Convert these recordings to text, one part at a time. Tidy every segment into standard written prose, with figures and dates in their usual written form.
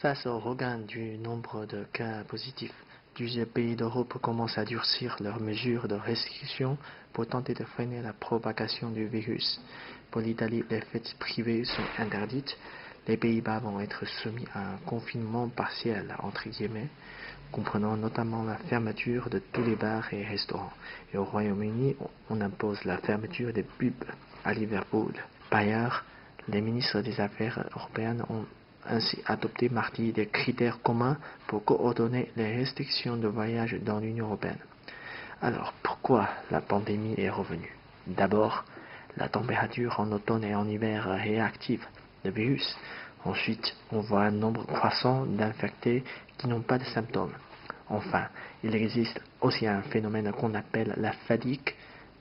Face au regain du nombre de cas positifs, plusieurs pays d'Europe commencent à durcir leurs mesures de restriction pour tenter de freiner la propagation du virus. Pour l'Italie, les fêtes privées sont interdites. Les Pays-Bas vont être soumis à un confinement partiel, entre guillemets, comprenant notamment la fermeture de tous les bars et restaurants. Et au Royaume-Uni, on impose la fermeture des pubs à Liverpool. Par ailleurs, les ministres des Affaires européennes ont ainsi adopté mardi des critères communs pour coordonner les restrictions de voyage dans l'Union européenne. Alors, pourquoi la pandémie est revenue? D'abord, la température en automne et en hiver réactive le virus. Ensuite, on voit un nombre croissant d'infectés qui n'ont pas de symptômes. Enfin, il existe aussi un phénomène qu'on appelle la fatigue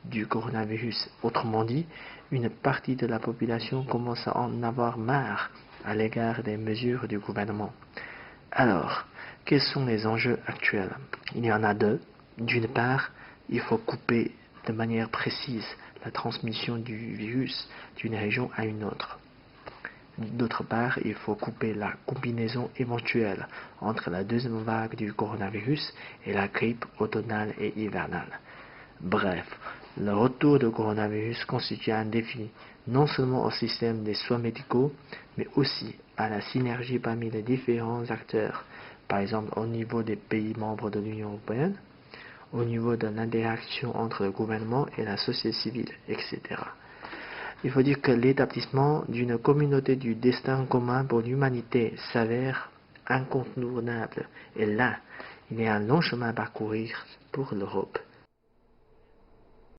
du coronavirus. Autrement dit, une partie de la population commence à en avoir marre à l'égard des mesures du gouvernement. Alors, quels sont les enjeux actuels? Il y en a deux. D'une part, il faut couper de manière précise la transmission du virus d'une région à une autre. D'autre part, il faut couper la combinaison éventuelle entre la deuxième vague du coronavirus et la grippe automnale et hivernale. Bref, le retour du coronavirus constitue un défi non seulement au système des soins médicaux, mais aussi à la synergie parmi les différents acteurs, par exemple au niveau des pays membres de l'Union européenne, au niveau de l'interaction entre le gouvernement et la société civile, etc. Il faut dire que l'établissement d'une communauté du destin commun pour l'humanité s'avère incontournable. Et là, il y a un long chemin à parcourir pour l'Europe.